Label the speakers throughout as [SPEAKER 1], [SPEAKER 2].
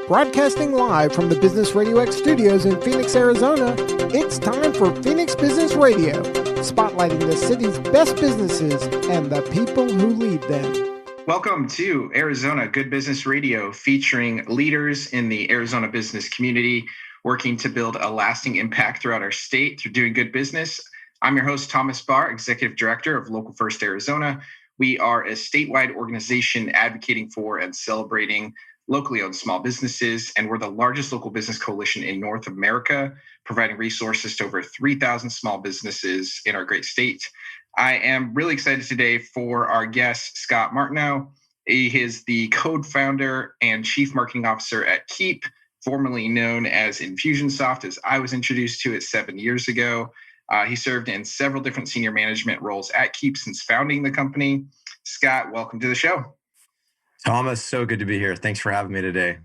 [SPEAKER 1] Broadcasting live from the Business RadioX studios in Phoenix, Arizona, it's time for Phoenix Business Radio, spotlighting the city's best businesses and the people who lead them.
[SPEAKER 2] Welcome to Arizona Good Business Radio, featuring leaders in the Arizona business community, working to build a lasting impact throughout our state through doing good business. I'm your host, Thomas Barr, Executive Director of Local First Arizona. We are a statewide organization advocating for and celebrating locally owned small businesses, and we're the largest local business coalition in North America, providing resources to over 3,000 small businesses in our great state. I am really excited today for our guest, Scott Martineau. He is the co-founder and chief marketing officer at Keap, formerly known as Infusionsoft, as I was introduced to it 7 years ago. He served in several different senior management roles at Keap since founding the company. Scott, welcome to the show.
[SPEAKER 3] Thomas, so good to be here. Thanks for having me today.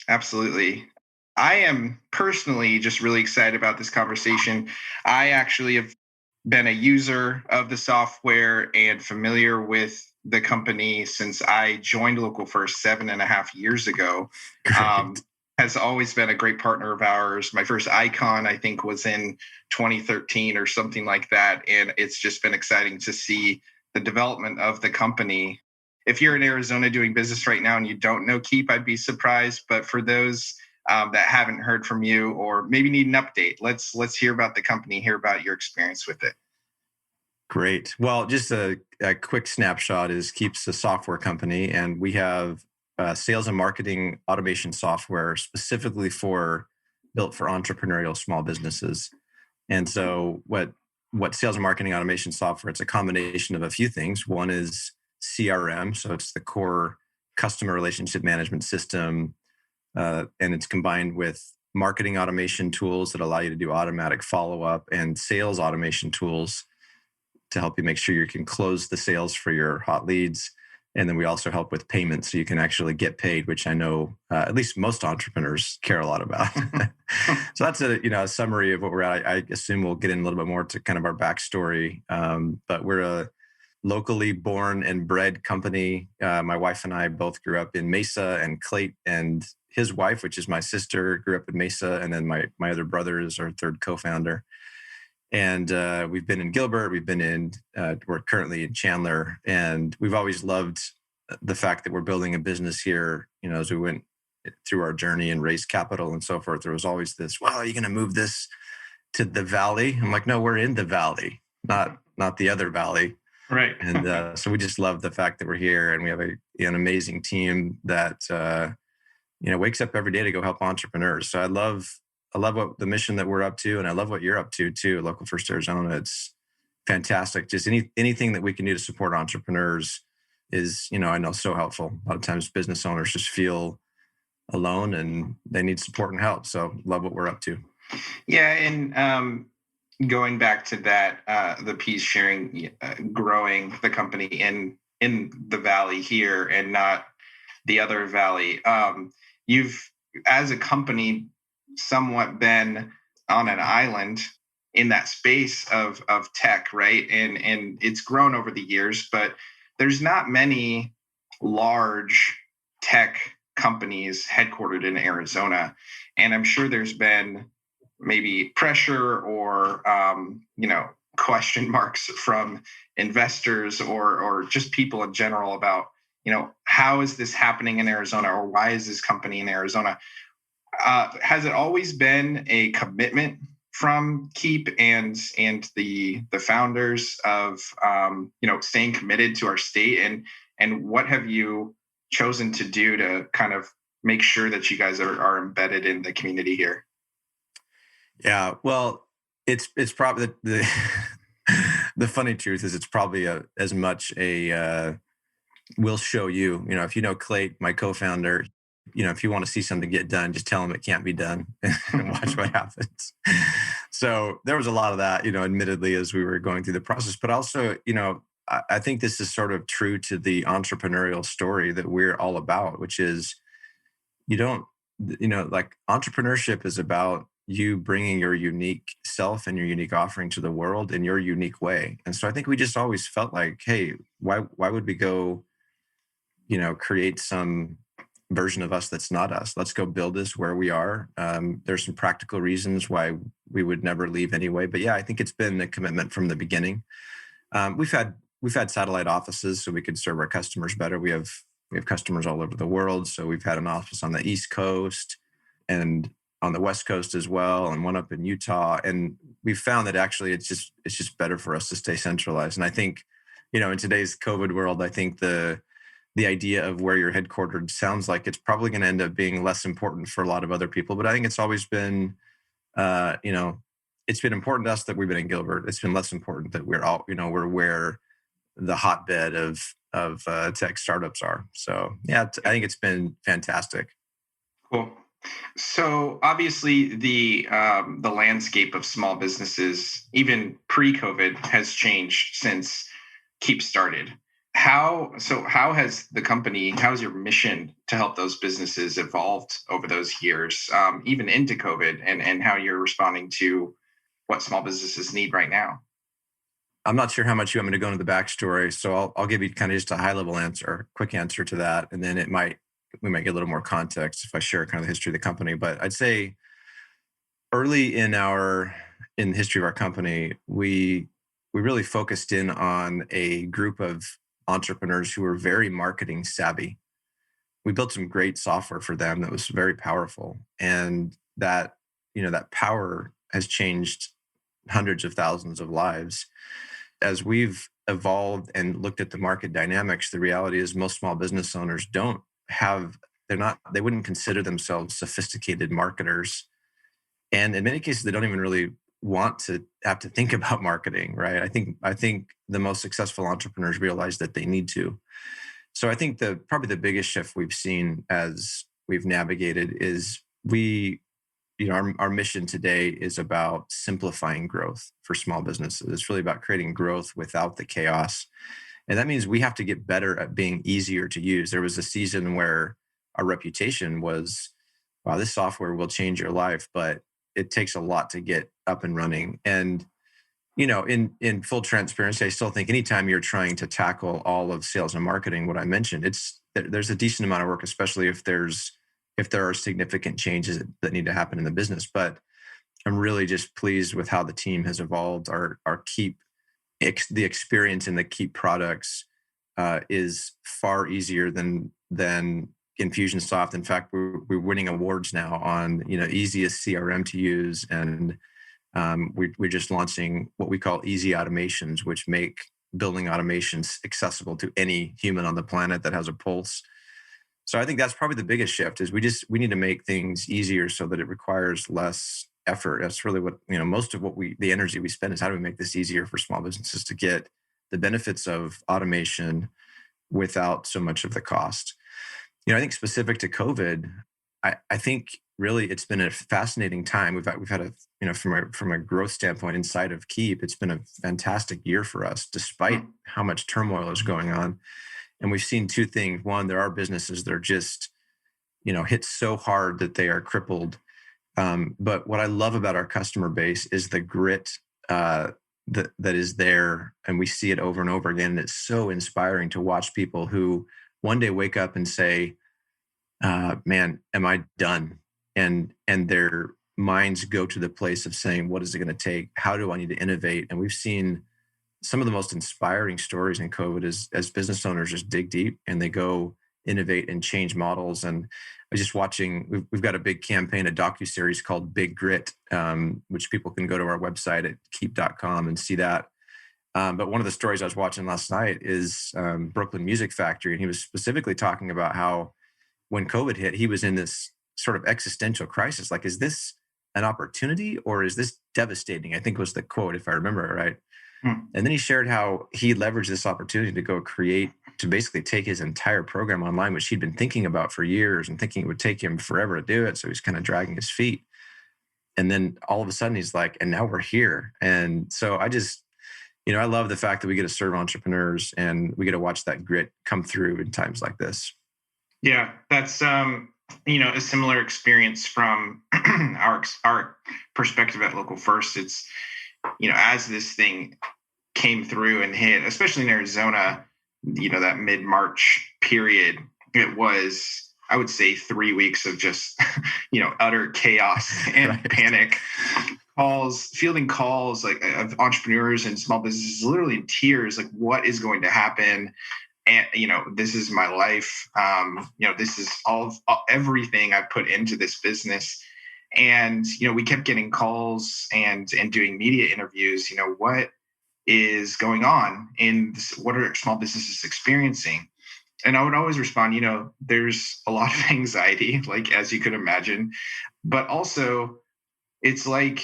[SPEAKER 2] Absolutely. I am personally just really excited about this conversation. I actually have been a user of the software and familiar with the company since I joined Local First 7.5 years ago. Has always been a great partner of ours. My first icon, I think, was in 2013 or something like that. And it's just been exciting to see the development of the company. If you're in Arizona doing business right now and you don't know Keap, I'd be surprised. But for those that haven't heard from you or maybe need an update, let's hear about the company, hear about your experience with it.
[SPEAKER 3] Great. Well, just a quick snapshot is Keap's a software company, and we have sales and marketing automation software specifically built for entrepreneurial small businesses. And so what sales and marketing automation software, it's a combination of a few things. One is CRM, so it's the core customer relationship management system, and it's combined with marketing automation tools that allow you to do automatic follow-up and sales automation tools to help you make sure you can close the sales for your hot leads. And then we also help with payments so you can actually get paid, which I know at least most entrepreneurs care a lot about. So that's a summary of what we're at. I assume we'll get in a little bit more to kind of our backstory, but we're a locally born and bred company. My wife and I both grew up in Mesa, and Clayt and his wife, which is my sister, grew up in Mesa. And then my other brother is our third co-founder. And we've been in Gilbert, we're currently in Chandler. And we've always loved the fact that we're building a business here. As we went through our journey and raised capital and so forth, there was always this, well, are you going to move this to the valley? I'm like, no, we're in the valley, not the other valley.
[SPEAKER 2] Right.
[SPEAKER 3] And so we just love the fact that we're here, and we have an amazing team that wakes up every day to go help entrepreneurs. So I love what the mission that we're up to, and I love what you're up to too. Local First Arizona, it's fantastic. Just anything that we can do to support entrepreneurs is, I know, so helpful. A lot of times business owners just feel alone and they need support and help. So love what we're up to.
[SPEAKER 2] Yeah, and going back to that, the piece sharing, growing the company in the valley here and not the other valley. You've, as a company, somewhat been on an island in that space of tech, right? And it's grown over the years, but there's not many large tech companies headquartered in Arizona. And I'm sure there's been maybe pressure or, question marks from investors or just people in general about, how is this happening in Arizona, or why is this company in Arizona? Has it always been a commitment from Keap and the founders of, staying committed to our state? And what have you chosen to do to kind of make sure that you guys are embedded in the community here?
[SPEAKER 3] Yeah, well, it's probably the funny truth is it's probably as much a we'll show you. If you know Clayt, my co-founder, if you want to see something get done, just tell him it can't be done and watch what happens. So there was a lot of that, admittedly, as we were going through the process. But also, I think this is sort of true to the entrepreneurial story that we're all about, which is entrepreneurship is about you bringing your unique self and your unique offering to the world in your unique way. And so I think we just always felt like, hey, why would we go, create some version of us that's not us. Let's go build this where we are. There's some practical reasons why we would never leave anyway. But yeah, I think it's been a commitment from the beginning. We've had satellite offices so we could serve our customers better. We have customers all over the world. So we've had an office on the East Coast and on the West Coast as well, and one up in Utah. And we've found that actually it's just better for us to stay centralized. And I think, in today's COVID world, I think the idea of where you're headquartered sounds like it's probably going to end up being less important for a lot of other people. But I think it's always been, it's been important to us that we've been in Gilbert. It's been less important that we're all, we're where the hotbed of tech startups are. So yeah, I think it's been fantastic.
[SPEAKER 2] Cool. So obviously the landscape of small businesses, even pre-COVID, has changed since Keap started. How has the company, how's your mission to help those businesses evolved over those years, even into COVID, and how you're responding to what small businesses need right now?
[SPEAKER 3] I'm not sure how much you want me to go into the backstory, so I'll give you kind of just a high-level answer, quick answer to that, and then we might get a little more context if I share kind of the history of the company. But I'd say early in the history of our company, we really focused in on a group of entrepreneurs who were very marketing savvy. We built some great software for them that was very powerful, and that power has changed hundreds of thousands of lives. As we've evolved and looked at the market dynamics, the reality is most small business owners they wouldn't consider themselves sophisticated marketers. And in many cases, they don't even really want to have to think about marketing, right? I think the most successful entrepreneurs realize that they need to. So I think probably the biggest shift we've seen as we've navigated is our mission today is about simplifying growth for small businesses. It's really about creating growth without the chaos. And that means we have to get better at being easier to use. There was a season where our reputation was, wow, this software will change your life, but it takes a lot to get up and running. And, in full transparency, I still think anytime you're trying to tackle all of sales and marketing, what I mentioned, there's a decent amount of work, especially if there are significant changes that need to happen in the business. But I'm really just pleased with how the team has evolved. Our Keap, the experience in the Keap products is far easier than Infusionsoft. In fact, we're winning awards now on easiest CRM to use, and we're just launching what we call easy automations, which make building automations accessible to any human on the planet that has a pulse. So I think that's probably the biggest shift is we need to make things easier so that it requires less effort. That's really what, most of the energy we spend is how do we make this easier for small businesses to get the benefits of automation without so much of the cost. I think specific to COVID, I think really it's been a fascinating time. We've had from a growth standpoint inside of Keap, it's been a fantastic year for us, despite how much turmoil is going on. And we've seen two things. One, there are businesses that are just, hit so hard that they are crippled. But what I love about our customer base is the grit that is there. And we see it over and over again. And it's so inspiring to watch people who one day wake up and say, man, am I done? And their minds go to the place of saying, what is it going to take? How do I need to innovate? And we've seen some of the most inspiring stories in COVID is as business owners just dig deep and they go innovate and change models. And I was just watching, we've got a big campaign, a docuseries called Big Grit, which people can go to our website at keap.com and see that. But one of the stories I was watching last night is Brooklyn Music Factory. And he was specifically talking about how when COVID hit, he was in this sort of existential crisis. Like, is this an opportunity or is this devastating? I think was the quote, if I remember it right. And then he shared how he leveraged this opportunity to basically take his entire program online, which he'd been thinking about for years and thinking it would take him forever to do it. So he's kind of dragging his feet. And then all of a sudden he's like, and now we're here. And so I just, I love the fact that we get to serve entrepreneurs and we get to watch that grit come through in times like this.
[SPEAKER 2] Yeah, that's, a similar experience from our perspective at Local First. It's, as this thing came through and hit, especially in Arizona, that mid-March period, it was I would say 3 weeks of just, utter chaos and panic. Fielding calls like of entrepreneurs and small businesses, literally in tears, like what is going to happen? And, this is my life. This is everything I put into this business. And, we kept getting calls and doing media interviews, what is going on in this, what are small businesses experiencing? And I would always respond, there's a lot of anxiety, like, as you could imagine, but also it's like,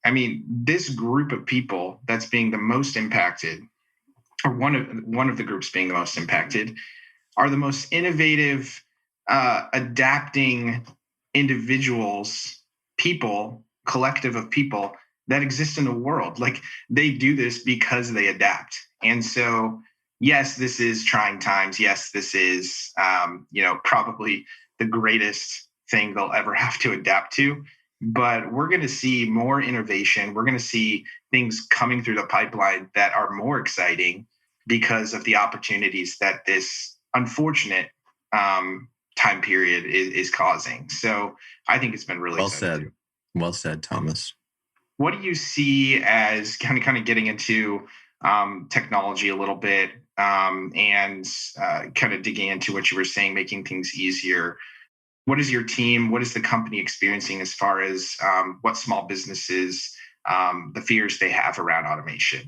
[SPEAKER 2] this group of people that's being the most impacted, or one of the groups being the most impacted, are the most innovative, adapting individuals, collective of people that exist in the world. Like, they do this because they adapt. And so, yes, this is trying times. Yes, this is, probably the greatest thing they'll ever have to adapt to. But we're going to see more innovation. We're going to see things coming through the pipeline that are more exciting because of the opportunities that this unfortunate time period is causing. So I think it's been really
[SPEAKER 3] well said. Well said, Thomas.
[SPEAKER 2] What do you see as kind of getting into technology a little bit and kind of digging into what you were saying, making things easier? What is your team? What is the company experiencing as far as what small businesses, the fears they have around automation?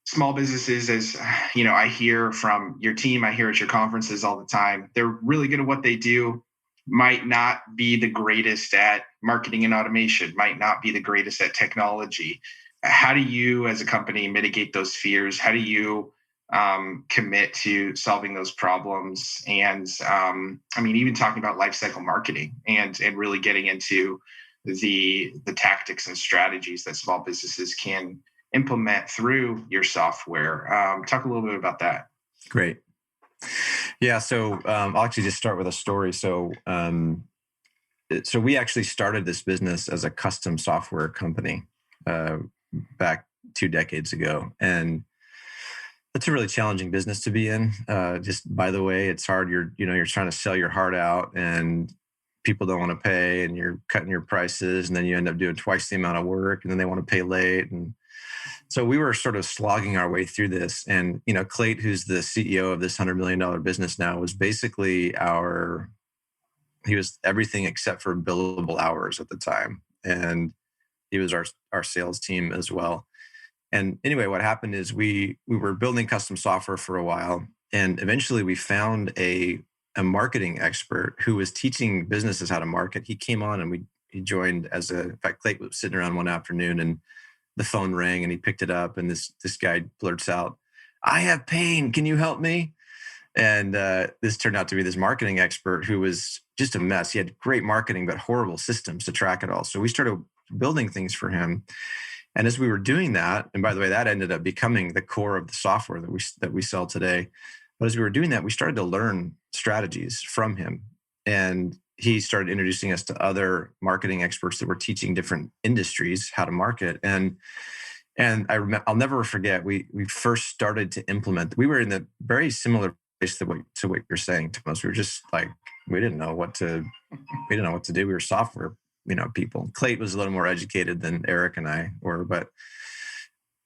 [SPEAKER 2] Small businesses, as I hear from your team, I hear at your conferences all the time, they're really good at what they do, might not be the greatest at marketing and automation, might not be the greatest at technology. How do you, as a company, mitigate those fears? How do you commit to solving those problems? And even talking about lifecycle marketing and really getting into the tactics and strategies that small businesses can implement through your software. Talk a little bit about that.
[SPEAKER 3] Great. Yeah. So I'll actually just start with a story. So we actually started this business as a custom software company back 2 decades ago. And it's a really challenging business to be in. Just by the way, it's hard. You're trying to sell your heart out and people don't want to pay and you're cutting your prices and then you end up doing twice the amount of work and then they want to pay late. And so we were sort of slogging our way through this. And, Clayt, who's the CEO of this $100 million business now, was basically he was everything except for billable hours at the time. And he was our sales team as well. And anyway, what happened is we were building custom software for a while. And eventually we found a marketing expert who was teaching businesses how to market. He came on and he joined in fact, Clayt was sitting around one afternoon and the phone rang and he picked it up and this guy blurts out, "I have pain. Can you help me?" And this turned out to be this marketing expert who was just a mess. He had great marketing, but horrible systems to track it all. So we started building things for him. And as we were doing that, and by the way, that ended up becoming the core of the software that we sell today. But as we were doing that, we started to learn strategies from him. And he started introducing us to other marketing experts that were teaching different industries how to market. And I'll never forget, we first started to implement. We were in the very similar place to what you're saying, Thomas. We were just like, we didn't know what to do. We were software, people. Clayt was a little more educated than Eric and I were, but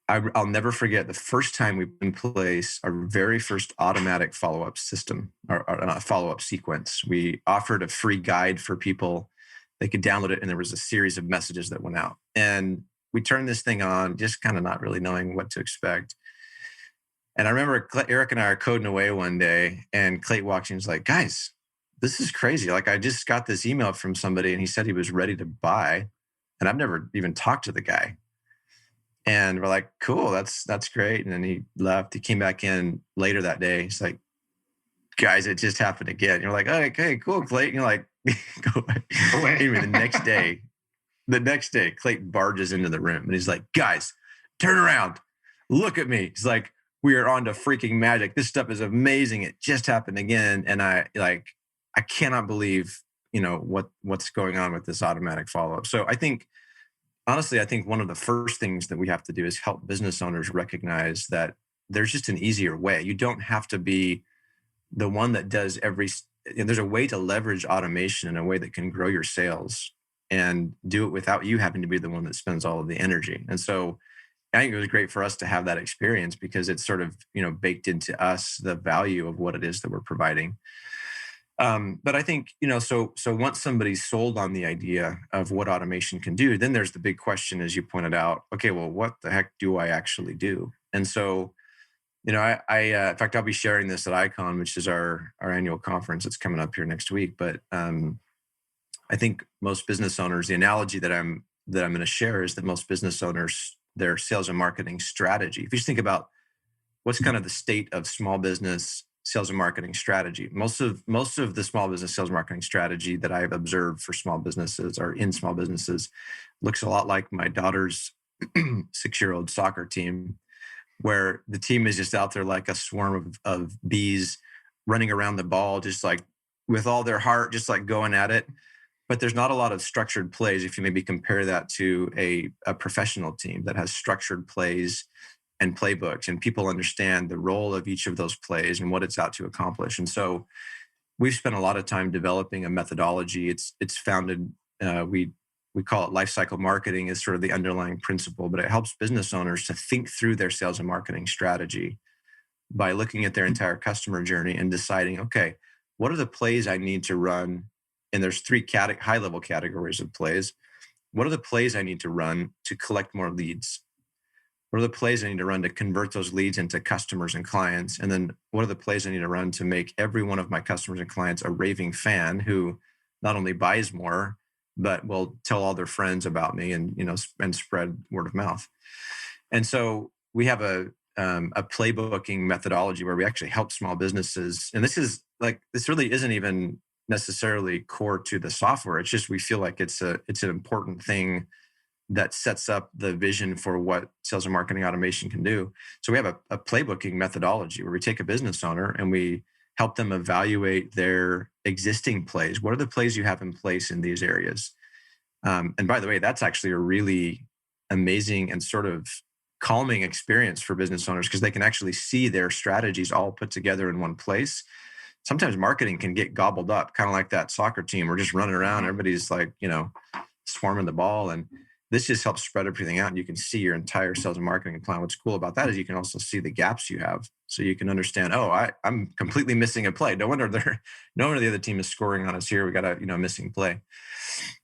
[SPEAKER 3] I'll never forget the first time we put in place our very first automatic follow-up system, or follow-up sequence. We offered a free guide for people. They could download it, and there was a series of messages that went out. And we turned this thing on, just kind of not really knowing what to expect. And I remember Eric and I are coding away one day, and Clayt walks in and was like, "Guys, this is crazy. Like, I just got this email from somebody, and he said he was ready to buy, and I've never even talked to the guy." And we're like, "Cool, that's great." And then he left. He came back in later that day. He's like, "Guys, it just happened again." And you're like, "Okay, cool, Clayt." And you're like, "Go away." Anyway, the next day, Clayt barges into the room and he's like, "Guys, turn around. Look at me." He's like, "We are on to freaking magic. This stuff is amazing. It just happened again." And I cannot believe, what's going on with this automatic follow-up. So honestly, I think one of the first things that we have to do is help business owners recognize that there's just an easier way. You don't have to be the one that does every there's a way to leverage automation in a way that can grow your sales and do it without you having to be the one that spends all of the energy. And so I think it was great for us to have that experience because it's sort of, baked into us the value of what it is that we're providing. But I think, so once somebody's sold on the idea of what automation can do, then there's the big question, as you pointed out, okay, well, what the heck do I actually do? And so, in fact, I'll be sharing this at Icon, which is our annual conference. It's coming up here next week. But I think most business owners, the analogy that I'm going to share is that most business owners, their sales and marketing strategy, if you just think about what's kind of the state of small business sales and marketing strategy, most of the small business sales and marketing strategy that I've observed for small businesses or in small businesses looks a lot like my daughter's 6-year-old soccer team, where the team is just out there like a swarm of bees running around the ball, just like with all their heart, just like going at it. But there's not a lot of structured plays. If you maybe compare that to a professional team that has structured plays and playbooks, and people understand the role of each of those plays and what it's out to accomplish. And so we've spent a lot of time developing a methodology. It's founded, we call it lifecycle marketing is sort of the underlying principle, but it helps business owners to think through their sales and marketing strategy by looking at their entire customer journey and deciding, okay, what are the plays I need to run? And there's 3 high-level categories of plays. What are the plays I need to run to collect more leads? What are the plays I need to run to convert those leads into customers and clients? And then what are the plays I need to run to make every one of my customers and clients a raving fan who not only buys more, but will tell all their friends about me and, and spread word of mouth. And so we have a playbooking methodology where we actually help small businesses. And this really isn't even necessarily core to the software. It's just, we feel like it's an important thing that sets up the vision for what sales and marketing automation can do. So we have a playbooking methodology where we take a business owner and we help them evaluate their existing plays. What are the plays you have in place in these areas? And by the way, that's actually a really amazing and sort of calming experience for business owners because they can actually see their strategies all put together in one place. Sometimes marketing can get gobbled up, kind of like that soccer team. We're just running around. Everybody's like, swarming the ball. And this just helps spread everything out. And you can see your entire sales and marketing plan. What's cool about that is you can also see the gaps you have. So you can understand, I'm completely missing a play. No wonder the other team is scoring on us here. We got a missing play.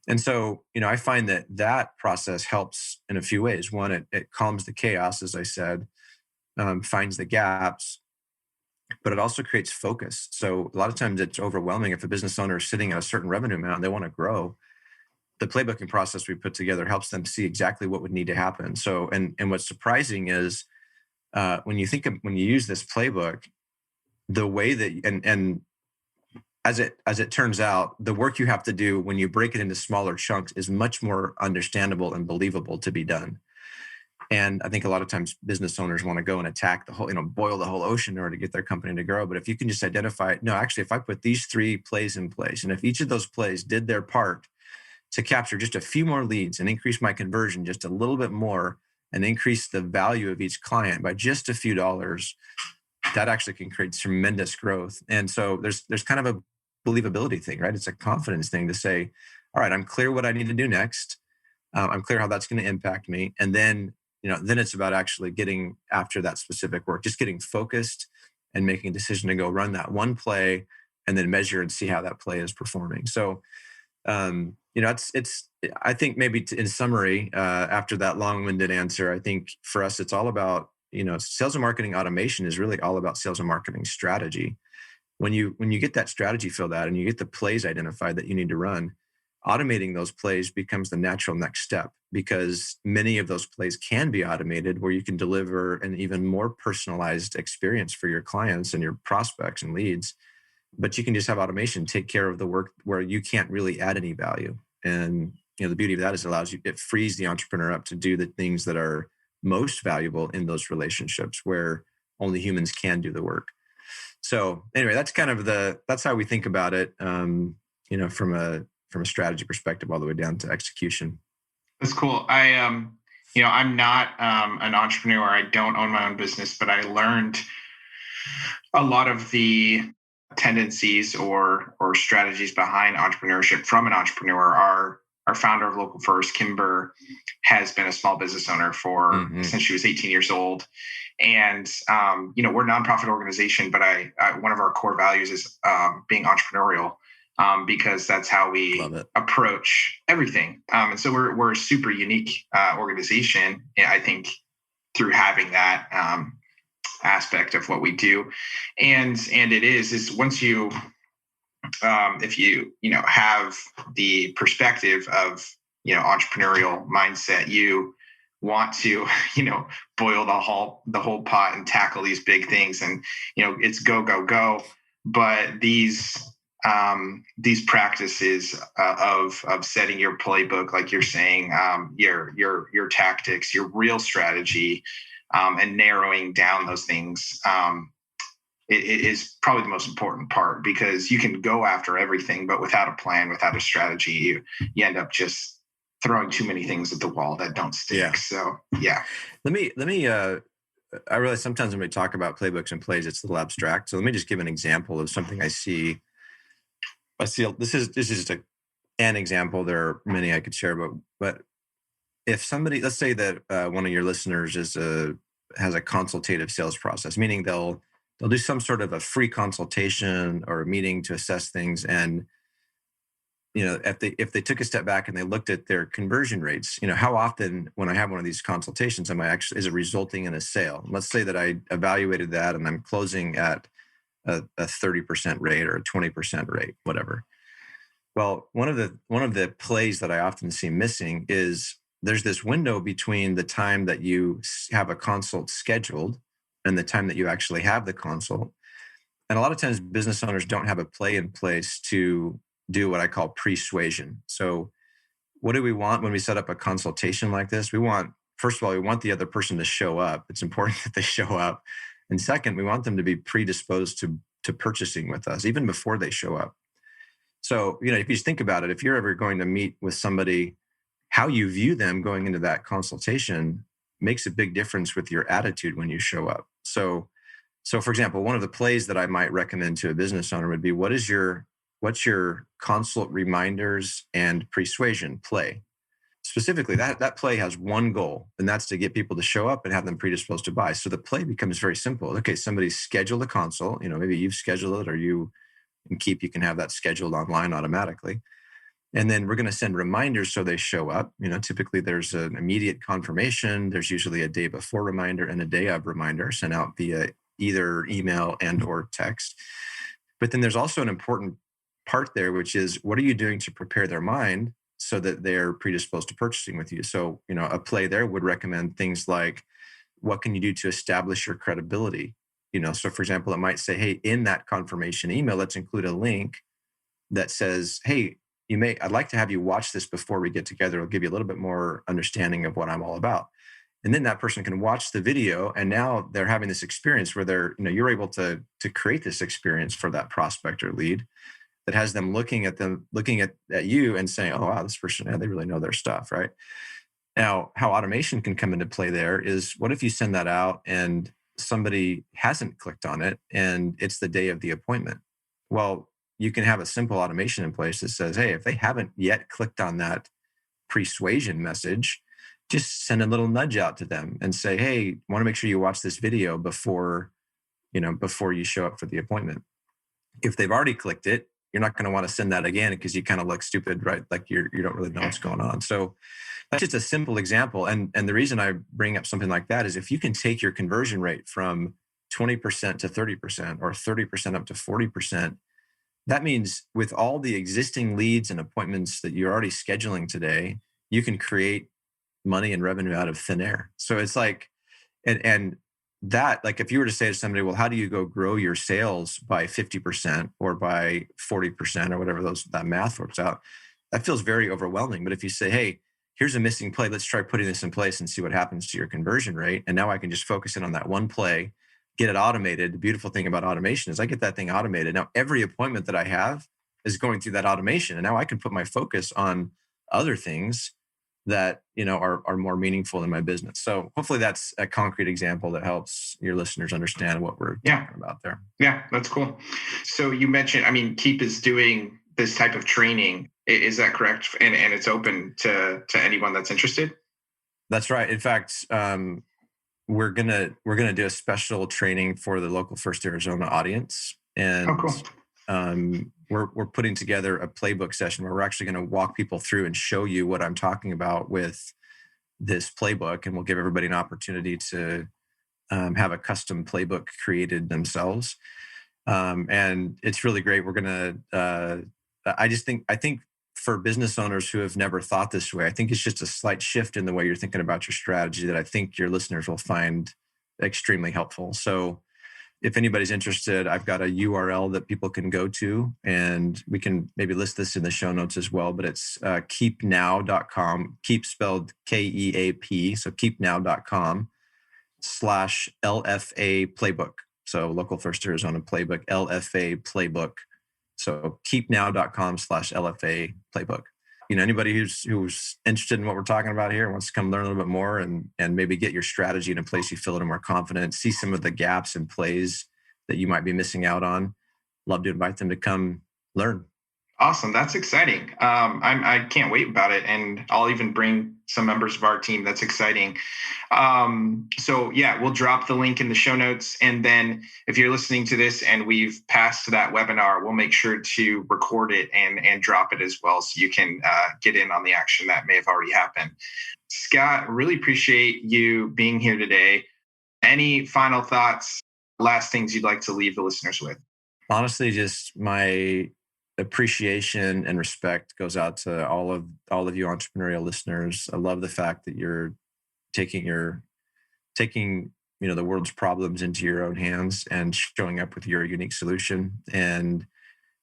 [SPEAKER 3] And so, I find that process helps in a few ways. One, it calms the chaos, as I said, finds the gaps, but it also creates focus. So a lot of times it's overwhelming if a business owner is sitting at a certain revenue amount and they want to grow. The playbooking process we put together helps them see exactly what would need to happen. So, and what's surprising is when you use this playbook, the way that, and as it turns out, the work you have to do when you break it into smaller chunks is much more understandable and believable to be done. And I think a lot of times business owners want to go and attack the whole, boil the whole ocean in order to get their company to grow. But if you can just identify, no, actually, if I put these 3 plays in place, and if each of those plays did their part to capture just a few more leads and increase my conversion just a little bit more and increase the value of each client by just a few dollars, that actually can create tremendous growth. And so there's kind of a believability thing, right? It's a confidence thing to say, all right, I'm clear what I need to do next. I'm clear how that's going to impact me. And then, then it's about actually getting after that specific work, just getting focused and making a decision to go run that one play and then measure and see how that play is performing. So, I think maybe in summary, after that long-winded answer, I think for us, it's all about, sales and marketing automation is really all about sales and marketing strategy. When you get that strategy filled out and you get the plays identified that you need to run, automating those plays becomes the natural next step because many of those plays can be automated where you can deliver an even more personalized experience for your clients and your prospects and leads. But you can just have automation take care of the work where you can't really add any value. And the beauty of that is it frees the entrepreneur up to do the things that are most valuable in those relationships where only humans can do the work. So anyway, that's kind of that's how we think about it. From a strategy perspective all the way down to execution.
[SPEAKER 2] That's cool. I'm not an entrepreneur. I don't own my own business, but I learned a lot of the tendencies or strategies behind entrepreneurship from an entrepreneur. Our founder of Local First, Kimber, has been a small business owner for since she was 18 years old. And, we're a nonprofit organization, but I one of our core values is being entrepreneurial, because that's how we approach everything. And so we're a super unique organization, I think, through having that aspect of what we do. And it is once you, if you, have the perspective of, entrepreneurial mindset, you want to, boil the whole pot and tackle these big things. And, it's go, go, go. But these practices of setting your playbook, like you're saying, your tactics, your real strategy, and narrowing down those things, it is probably the most important part, because you can go after everything, but without a plan, without a strategy, you end up just throwing too many things at the wall that don't stick. Yeah. So, yeah.
[SPEAKER 3] Let me, I realize sometimes when we talk about playbooks and plays, it's a little abstract. So let me just give an example of something I see. This is just an example. There are many I could share, but if somebody, let's say that one of your listeners has a consultative sales process, meaning they'll do some sort of a free consultation or a meeting to assess things. And, if they took a step back and they looked at their conversion rates, how often when I have one of these consultations, is it resulting in a sale? Let's say that I evaluated that and I'm closing at a 30% rate or a 20% rate, whatever. Well, one of the plays that I often see missing is there's this window between the time that you have a consult scheduled and the time that you actually have the consult. And a lot of times business owners don't have a play in place to do what I call persuasion. So what do we want when we set up a consultation like this? First of all, we want the other person to show up. It's important that they show up. And second, we want them to be predisposed to purchasing with us, even before they show up. So, if you think about it, if you're ever going to meet with somebody, how you view them going into that consultation makes a big difference with your attitude when you show up. So for example, one of the plays that I might recommend to a business owner would be, what's your consult reminders and persuasion play? Specifically, that play has one goal, and that's to get people to show up and have them predisposed to buy. So the play becomes very simple. Okay, somebody's scheduled a consult. Maybe you've scheduled it, or you in Keap, you can have that scheduled online automatically. And then we're going to send reminders so they show up. Typically there's an immediate confirmation. There's usually a day before reminder and a day of reminder sent out via either email and or text. But then there's also an important part there, which is, what are you doing to prepare their mind so that they're predisposed to purchasing with you? So, a play there would recommend things like, what can you do to establish your credibility? So for example, it might say, hey, in that confirmation email, let's include a link that says, hey, I'd like to have you watch this before we get together. It'll give you a little bit more understanding of what I'm all about. And then that person can watch the video, and now they're having this experience where you're able to create this experience for that prospect or lead that has them looking at you and saying, oh, wow, this person, they really know their stuff, right? Now, how automation can come into play there is, what if you send that out and somebody hasn't clicked on it and it's the day of the appointment? Well, you can have a simple automation in place that says, hey, if they haven't yet clicked on that persuasion message, just send a little nudge out to them and say, hey, I want to make sure you watch this video before you show up for the appointment. If they've already clicked it, you're not going to want to send that again, because you kind of look stupid, right? Like you don't really know what's going on. So that's just a simple example. And the reason I bring up something like that is, if you can take your conversion rate from 20% to 30% or 30% up to 40%, that means with all the existing leads and appointments that you're already scheduling today, you can create money and revenue out of thin air. So it's like, and that, like, if you were to say to somebody, well, how do you go grow your sales by 50% or by 40% or whatever that math works out, that feels very overwhelming. But if you say, hey, here's a missing play, let's try putting this in place and see what happens to your conversion rate. And now I can just focus in on that one play, get it automated. The beautiful thing about automation is I get that thing automated. Now, every appointment that I have is going through that automation. And now I can put my focus on other things that, are more meaningful in my business. So hopefully that's a concrete example that helps your listeners understand what we're talking about there.
[SPEAKER 2] Yeah, that's cool. So you mentioned, Keap is doing this type of training. Is that correct? And it's open to anyone that's interested?
[SPEAKER 3] That's right. In fact, we're gonna do a special training for the Local First Arizona audience, and
[SPEAKER 2] cool.
[SPEAKER 3] We're putting together a playbook session where we're actually going to walk people through and show you what I'm talking about with this playbook, and we'll give everybody an opportunity to have a custom playbook created themselves. And it's really great. We're gonna. I think for business owners who have never thought this way, I think it's just a slight shift in the way you're thinking about your strategy that I think your listeners will find extremely helpful. So if anybody's interested, I've got a URL that people can go to, and we can maybe list this in the show notes as well, but it's keapnow.com, Keap spelled Keap, so keapnow.com/LFA playbook. So Local First Arizona Playbook, LFA playbook. So keapnow.com/LFA playbook. Anybody who's interested in what we're talking about here, wants to come learn a little bit more and maybe get your strategy in a place you feel a little more confident, see some of the gaps and plays that you might be missing out on, love to invite them to come learn.
[SPEAKER 2] Awesome. That's exciting. I can't wait about it. And I'll even bring some members of our team. That's exciting. So yeah, we'll drop the link in the show notes. And then if you're listening to this and we've passed that webinar, we'll make sure to record it and drop it as well, so you can get in on the action that may have already happened. Scott, really appreciate you being here today. Any final thoughts, last things you'd like to leave the listeners with?
[SPEAKER 3] Honestly, just my appreciation and respect goes out to all of you entrepreneurial listeners. I love the fact that you're taking the world's problems into your own hands and showing up with your unique solution. And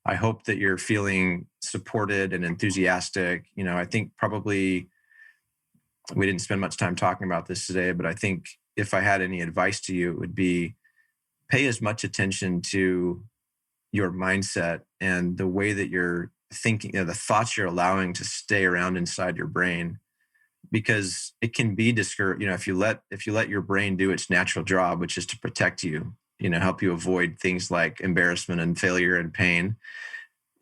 [SPEAKER 3] I hope that you're feeling supported and enthusiastic. I think probably we didn't spend much time talking about this today, but I think if I had any advice to you, it would be pay as much attention to your mindset and the way that you're thinking, the thoughts you're allowing to stay around inside your brain, because it can be discouraging. If you let your brain do its natural job, which is to protect you, help you avoid things like embarrassment and failure and pain,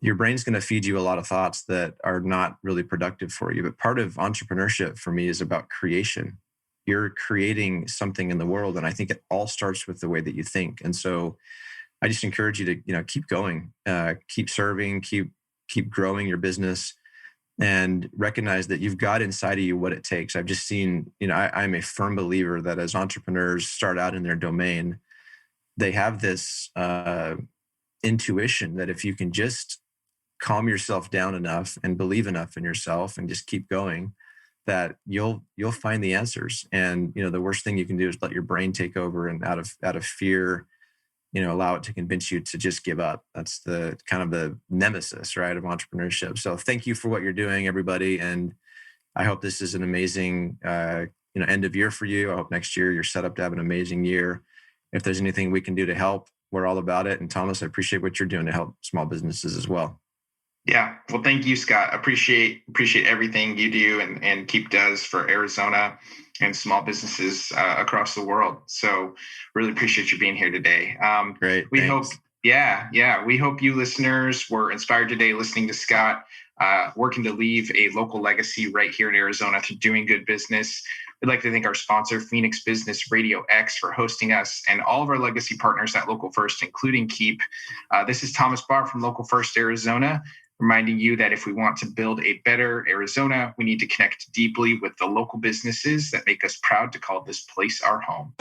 [SPEAKER 3] your brain's going to feed you a lot of thoughts that are not really productive for you. But part of entrepreneurship for me is about creation. You're creating something in the world, and I think it all starts with the way that you think. And so I just encourage you to, keep going, keep serving, keep growing your business, and recognize that you've got inside of you what it takes. I've just seen, I'm a firm believer that as entrepreneurs start out in their domain, they have this intuition that if you can just calm yourself down enough and believe enough in yourself and just keep going, that you'll find the answers. And, the worst thing you can do is let your brain take over, and out of fear, allow it to convince you to just give up. That's the kind of the nemesis, right, of entrepreneurship. So thank you for what you're doing, everybody. And I hope this is an amazing, end of year for you. I hope next year you're set up to have an amazing year. If there's anything we can do to help, we're all about it. And Thomas, I appreciate what you're doing to help small businesses as well.
[SPEAKER 2] Yeah. Well, thank you, Scott. Appreciate everything you do and Keap does for Arizona and small businesses across the world. So really appreciate you being here today.
[SPEAKER 3] Great.
[SPEAKER 2] We hope you listeners were inspired today listening to Scott, working to leave a local legacy right here in Arizona through doing good business. We'd like to thank our sponsor, Phoenix Business RadioX, for hosting us, and all of our legacy partners at Local First, including Keap. This is Thomas Barr from Local First Arizona, reminding you that if we want to build a better Arizona, we need to connect deeply with the local businesses that make us proud to call this place our home.